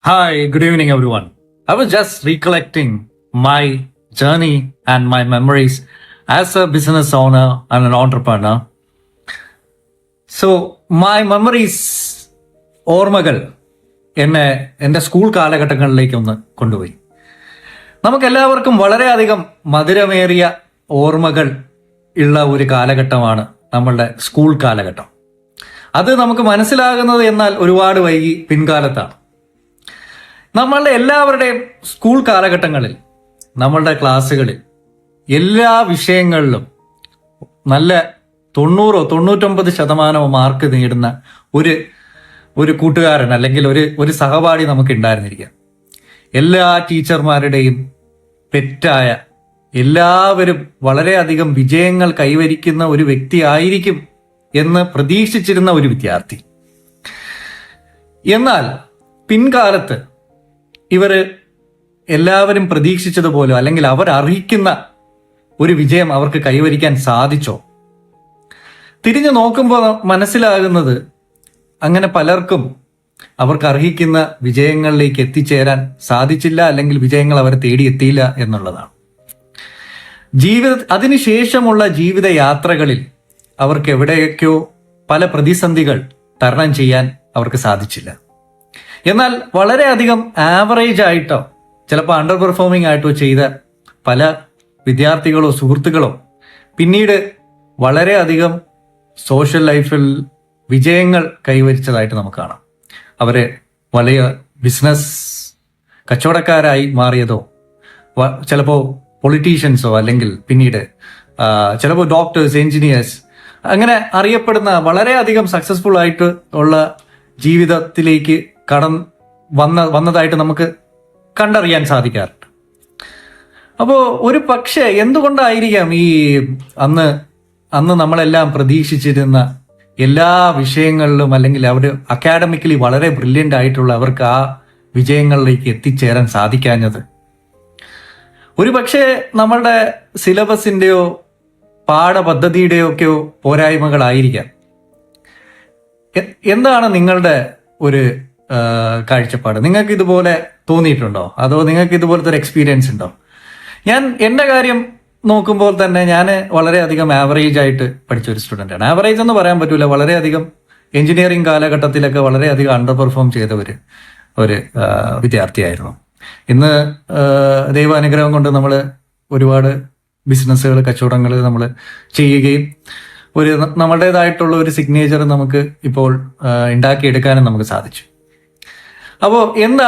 Hi, good evening, everyone. I was just recollecting my journey and my memories as a business owner and an entrepreneur. So, my memories, ഓർമ്മകൾ എന്നെ എൻ്റെ school കാലഘട്ടങ്ങളിലേക്ക് ഒന്ന് കൊണ്ടുപോയി. നമുക്കെല്ലാവർക്കും വളരെയധികം മധുരമേറിയ ഓർമ്മകൾ ഉള്ള ഒരു കാലഘട്ടമാണ് നമ്മളുടെ സ്കൂൾ കാലഘട്ടം. അത് നമുക്ക് മനസ്സിലാകുന്നത് എന്നാൽ ഒരുപാട് വൈകി പിൻകാലത്താണ്. നമ്മളുടെ എല്ലാവരുടെയും സ്കൂൾ കാലഘട്ടങ്ങളിൽ നമ്മളുടെ ക്ലാസ്സുകളിൽ എല്ലാ വിഷയങ്ങളിലും നല്ല 90-99% മാർക്ക് നേടുന്ന ഒരു കൂട്ടുകാരൻ അല്ലെങ്കിൽ ഒരു സഹപാഠി നമുക്ക് ഉണ്ടായിരുന്നിരിക്കാം. എല്ലാ ടീച്ചർമാരുടെയും പെറ്റായ എല്ലാവരും വളരെയധികം വിജയങ്ങൾ കൈവരിക്കുന്ന ഒരു വ്യക്തി ആയിരിക്കും എന്ന് പ്രതീക്ഷിച്ചിരുന്ന ഒരു വിദ്യാർത്ഥി. എന്നാൽ പിൻകാലത്ത് ഇവര് എല്ലാവരും പ്രതീക്ഷിച്ചതുപോലെ അല്ലെങ്കിൽ അവർ അർഹിക്കുന്ന ഒരു വിജയം അവർക്ക് കൈവരിക്കാൻ സാധിച്ചോ? തിരിഞ്ഞു നോക്കുമ്പോൾ മനസ്സിലാകുന്നത് അങ്ങനെ പലർക്കും അവർക്ക് അർഹിക്കുന്ന വിജയങ്ങളിലേക്ക് എത്തിച്ചേരാൻ സാധിച്ചില്ല, അല്ലെങ്കിൽ വിജയങ്ങൾ അവരെ തേടിയെത്തിയില്ല എന്നുള്ളതാണ്. അതിനുശേഷമുള്ള ജീവിത യാത്രകളിൽ അവർക്ക് എവിടെയൊക്കെയോ പല പ്രതിസന്ധികൾ തരണം ചെയ്യാൻ അവർക്ക് സാധിച്ചില്ല. എന്നാൽ വളരെയധികം ആവറേജ് ആയിട്ടോ ചിലപ്പോൾ അണ്ടർ പെർഫോമിംഗ് ആയിട്ടോ ചെയ്ത പല വിദ്യാർത്ഥികളോ സുഹൃത്തുക്കളോ പിന്നീട് വളരെയധികം സോഷ്യൽ ലൈഫിൽ വിജയങ്ങൾ കൈവരിച്ചതായിട്ട് നമുക്ക് കാണാം. അവരെ വലിയ ബിസിനസ് കച്ചവടക്കാരായി മാറിയതോ, ചിലപ്പോൾ പൊളിറ്റീഷ്യൻസോ, അല്ലെങ്കിൽ പിന്നീട് ചിലപ്പോൾ ഡോക്ടേഴ്സ്, എഞ്ചിനീയേഴ്സ്, അങ്ങനെ അറിയപ്പെടുന്ന വളരെയധികം സക്സസ്ഫുൾ ആയിട്ട് ഉള്ള ജീവിതത്തിലേക്ക് വന്നതായിട്ട് നമുക്ക് കണ്ടറിയാൻ സാധിക്കാറുണ്ട്. അപ്പോൾ ഒരു പക്ഷേ എന്തുകൊണ്ടായിരിക്കാം ഈ അന്ന് നമ്മളെല്ലാം പ്രതീക്ഷിച്ചിരുന്ന എല്ലാ വിഷയങ്ങളിലും, അല്ലെങ്കിൽ അവർ അക്കാഡമിക്കലി വളരെ ബ്രില്യൻ്റ് ആയിട്ടുള്ള അവർക്ക് ആ വിജയങ്ങളിലേക്ക് എത്തിച്ചേരാൻ സാധിക്കാഞ്ഞത്? ഒരു പക്ഷേ നമ്മളുടെ സിലബസിൻ്റെയോ പാഠപദ്ധതിയുടെയോ ഒക്കെയോ പോരായ്മകളായിരിക്കാം. എന്താണ് നിങ്ങളുടെ ഒരു കാഴ്ചപ്പാട്? നിങ്ങൾക്ക് ഇതുപോലെ തോന്നിയിട്ടുണ്ടോ? അതോ നിങ്ങൾക്ക് ഇതുപോലത്തെ ഒരു എക്സ്പീരിയൻസ് ഉണ്ടോ? എൻ്റെ കാര്യം നോക്കുമ്പോൾ തന്നെ ഞാൻ വളരെയധികം ആവറേജ് ആയിട്ട് പഠിച്ച ഒരു സ്റ്റുഡൻ്റാണ്. ആവറേജ് എന്ന് പറയാൻ പറ്റൂല, വളരെയധികം എഞ്ചിനീയറിംഗ് കാലഘട്ടത്തിലൊക്കെ വളരെയധികം അണ്ടർ പെർഫോം ചെയ്ത ഒരു വിദ്യാർത്ഥിയായിരുന്നു. ഇന്ന് ദൈവാനുഗ്രഹം കൊണ്ട് നമ്മൾ ഒരുപാട് ബിസിനസ്സുകൾ, കച്ചവടങ്ങൾ നമ്മൾ ചെയ്യുകയും നമ്മുടേതായിട്ടുള്ള ഒരു സിഗ്നേച്ചർ നമുക്ക് ഇപ്പോൾ ഉണ്ടാക്കിയെടുക്കാനും നമുക്ക് സാധിച്ചു. അപ്പോൾ എന്താണ്